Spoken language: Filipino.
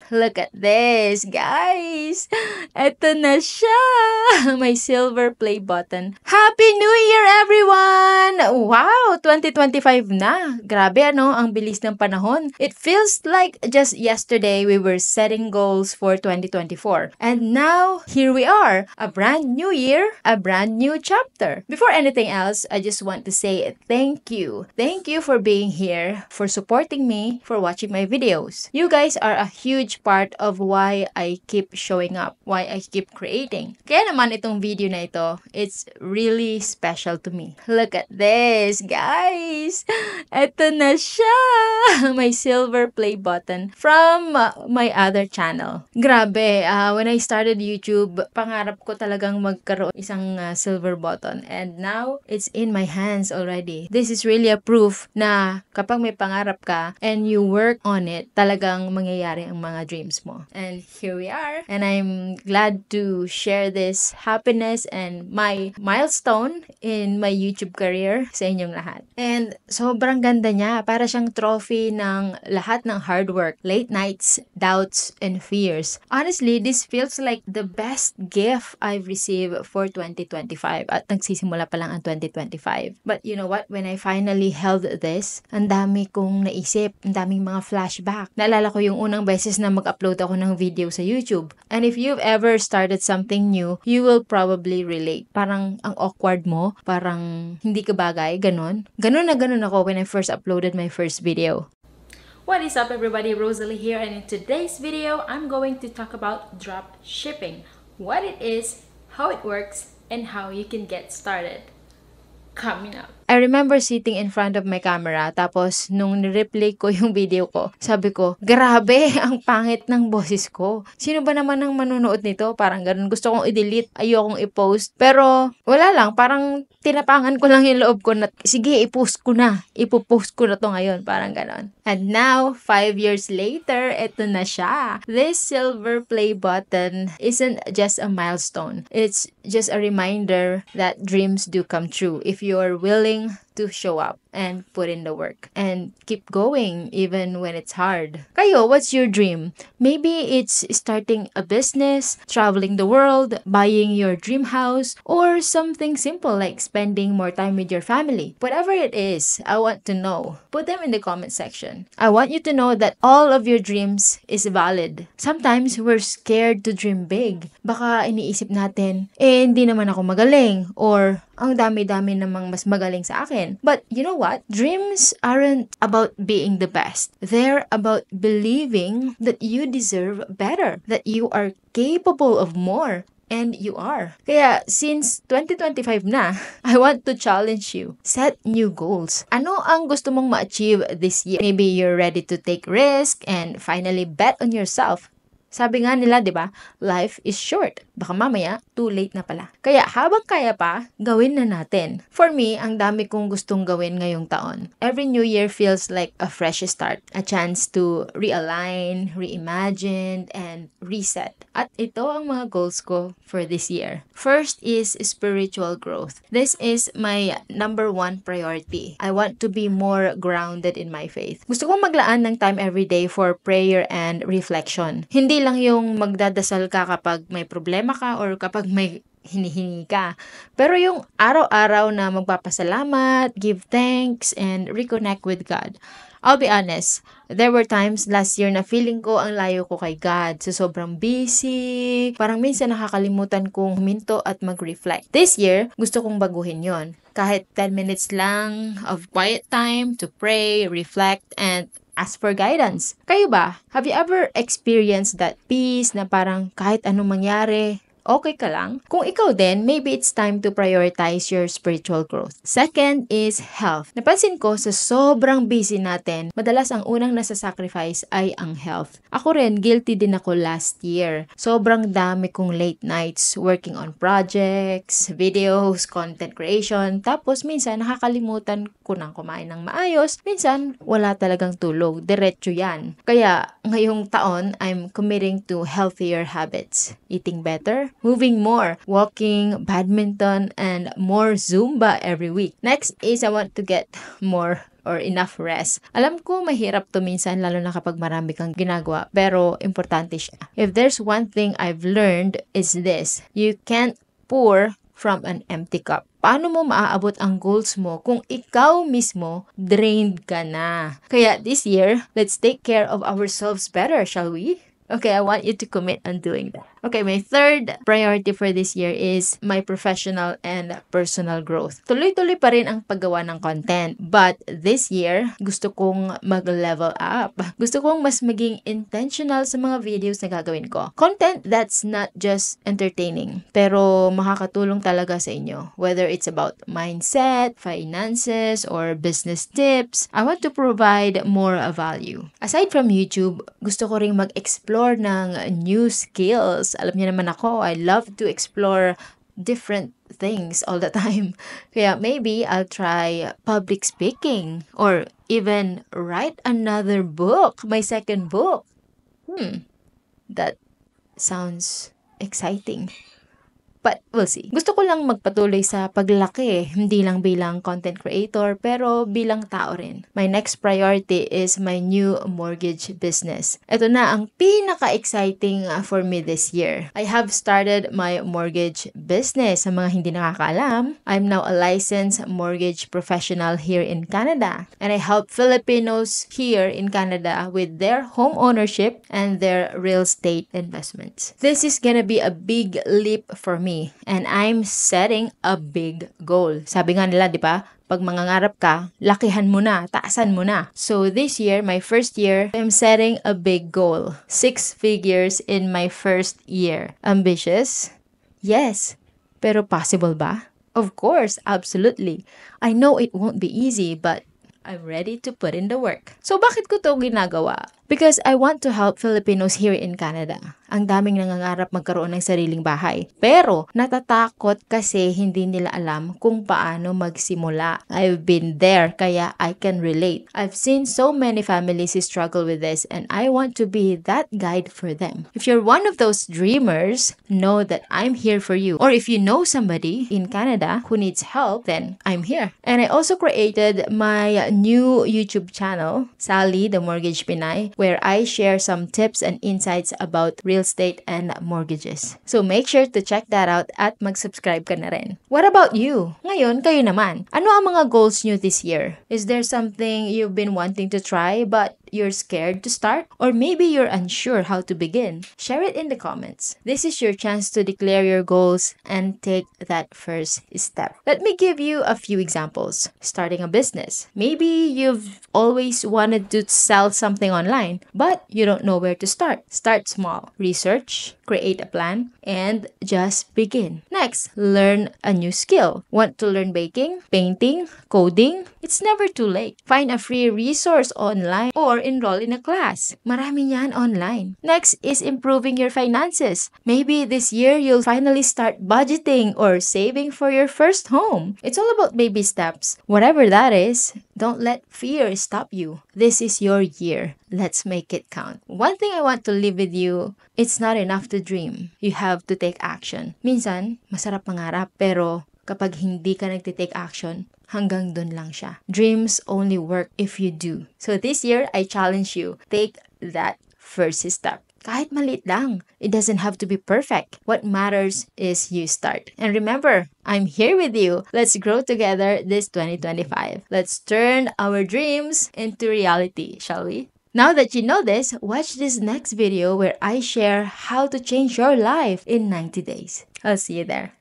Look at this, guys! Eto na siya! My silver play button. Happy New Year, everyone! Wow! 2025 na! Grabe ano, ang bilis ng panahon. It feels like just yesterday we were setting goals for 2024. And now, here we are! A brand new year, a brand new chapter. Before anything else, I just want to say thank you. Thank you for being here, for supporting me, for watching my videos. You guys are a huge part of why I keep showing up, why I keep creating. Kaya naman itong video na ito, it's really special to me. Look at this, guys! Ito na siya! My silver play button from my other channel. Grabe, when I started YouTube, pangarap ko talagang magkaroon isang silver button. And now, it's in my hands already. This is really a proof na kapag may pangarap ka and you work on it, talagang mangyayari ang mga dreams mo. And here we are. And I'm glad to share this happiness and my milestone in my YouTube career sa inyong lahat. And sobrang ganda niya. Para siyang trophy ng lahat ng hard work, late nights, doubts, and fears. Honestly, this feels like the best gift I've received for 2025. At nagsisimula pa lang ang 2025. But you know what? When I finally held this, ang dami kong naisip, ang daming mga flashback. Naalala ko yung unang beses na mag-upload ako ng video sa YouTube. And if you've ever started something new, you will probably relate. Parang ang awkward mo, parang hindi ka bagay, ganon. Ganon na ganon ako when I first uploaded my first video. What is up everybody, Rosalie here, and in today's video, I'm going to talk about drop shipping. What it is, how it works, and how you can get started. Coming up. I remember sitting in front of my camera, tapos nung ni-replay ko yung video ko, sabi ko, grabe, ang pangit ng boses ko. Sino ba naman ang manonood nito? Parang ganun. Gusto kong i-delete, ayokong i-post. Pero, wala lang. Parang tinapangan ko lang yung loob ko na, sige, i-post ko na. Ipopost ko na to ngayon. Parang ganun. And now, 5 years later, eto na siya. This silver play button isn't just a milestone. It's just a reminder that dreams do come true if you are willing to show up and put in the work and keep going even when it's hard. Kayo, what's your dream? Maybe it's starting a business, traveling the world, buying your dream house, or something simple like spending more time with your family. Whatever it is, I want to know. Put them in the comment section. I want you to know that all of your dreams is valid. Sometimes we're scared to dream big. Baka iniisip natin, hindi naman ako magaling, or ang dami-dami namang mas magaling sa akin. But you know what? Dreams aren't about being the best. They're about believing that you deserve better, that you are capable of more. And you are. Kaya, since 2025 na, I want to challenge you. Set new goals. Ano ang gusto mong ma-achieve this year? Maybe you're ready to take risk and finally bet on yourself. Sabi nga nila, di ba? Life is short. Baka mamaya, too late na pala. Kaya habang kaya pa, gawin na natin. For me, ang dami kong gustong gawin ngayong taon. Every new year feels like a fresh start. A chance to realign, reimagine, and reset. At ito ang mga goals ko for this year. First is spiritual growth. This is my number one priority. I want to be more grounded in my faith. Gusto kong maglaan ng time every day for prayer and reflection. Hindi lang yung magdadasal ka kapag may problema ka or kapag may hinihingi ka. Pero yung araw-araw na magpapasalamat, give thanks, and reconnect with God. I'll be honest, there were times last year na feeling ko ang layo ko kay God. So sobrang busy, parang minsan nakakalimutan kong huminto at mag-reflect. This year, gusto kong baguhin yon. Kahit 10 minutes lang of quiet time to pray, reflect, and ask for guidance. Kayo ba? Have you ever experienced that peace na parang kahit anong mangyari, okay ka lang? Kung ikaw din, maybe it's time to prioritize your spiritual growth. Second is health. Napansin ko sa sobrang busy natin, madalas ang unang nasa-sacrifice ay ang health. Ako rin, guilty din ako last year. Sobrang dami kong late nights working on projects, videos, content creation. Tapos minsan nakakalimutan ko nang kumain ng maayos. Minsan wala talagang tulog. Diretso yan. Kaya ngayong taon, I'm committing to healthier habits. Eating better, moving more, walking, badminton, and more Zumba every week. Next is I want to get more or enough rest. Alam ko mahirap to minsan lalo na kapag marami kang ginagawa, pero importante siya. If there's one thing I've learned is this: you can't pour from an empty cup. Paano mo maaabot ang goals mo kung ikaw mismo drained ka na? Kaya this year, let's take care of ourselves better, shall we? Okay, I want you to commit on doing that. Okay, my third priority for this year is my professional and personal growth. Tuloy-tuloy pa rin ang paggawa ng content. But this year, gusto kong mag-level up. Gusto kong mas maging intentional sa mga videos na gagawin ko. Content that's not just entertaining, pero makakatulong talaga sa inyo. Whether it's about mindset, finances, or business tips, I want to provide more value. Aside from YouTube, gusto ko ring mag-explore ng new skills. Alam niyo naman ako, I love to explore different things all the time. Kaya maybe I'll try public speaking or even write another book, my second book. That sounds exciting. But we'll see. Gusto ko lang magpatuloy sa paglaki, hindi lang bilang content creator, pero bilang tao rin. My next priority is my new mortgage business. Ito na ang pinaka-exciting for me this year. I have started my mortgage business. Sa mga hindi nakakaalam, I'm now a licensed mortgage professional here in Canada. And I help Filipinos here in Canada with their home ownership and their real estate investments. This is gonna be a big leap for me. And I'm setting a big goal. Sabi nga nila, di ba? Pag mangangarap ka, lakihan mo na, taasan mo na. So this year, my first year, I'm setting a big goal. 6 figures in my first year. Ambitious? Yes. Pero possible ba? Of course, absolutely. I know it won't be easy, but I'm ready to put in the work. So bakit ko to ginagawa? Because I want to help Filipinos here in Canada. Ang daming nangangarap magkaroon ng sariling bahay. Pero natatakot kasi hindi nila alam kung paano magsimula. I've been there, kaya I can relate. I've seen so many families who struggle with this, and I want to be that guide for them. If you're one of those dreamers, know that I'm here for you. Or if you know somebody in Canada who needs help, then I'm here. And I also created my new YouTube channel, Sally the Mortgage Pinay, where I share some tips and insights about real estate and mortgages. So make sure to check that out at mag-subscribe ka na rin. What about you? Ngayon, kayo naman. Ano ang mga goals nyo this year? Is there something you've been wanting to try but you're scared to start? Or maybe you're unsure how to begin? Share it in the comments. This is your chance to declare your goals and take that first step. Let me give you a few examples. Starting a business. Maybe you've always wanted to sell something online, but you don't know where to start. Start small. Research, create a plan, and just begin. Next, learn a new skill. Want to learn baking, painting, coding? It's never too late. Find a free resource online or enroll in a class. Marami niyan online. Next is improving your finances. Maybe this year you'll finally start budgeting or saving for your first home. It's all about baby steps. Whatever that is, don't let fear stop you. This is your year. Let's make it count. One thing I want to leave with you, it's not enough to dream. You have to take action. Minsan, masarap mangarap, pero kapag hindi ka nagtitake action, hanggang dun lang siya. Dreams only work if you do. So this year, I challenge you, take that first step. Kahit maliit lang. It doesn't have to be perfect. What matters is you start. And remember, I'm here with you. Let's grow together this 2025. Let's turn our dreams into reality, shall we? Now that you know this, watch this next video where I share how to change your life in 90 days. I'll see you there.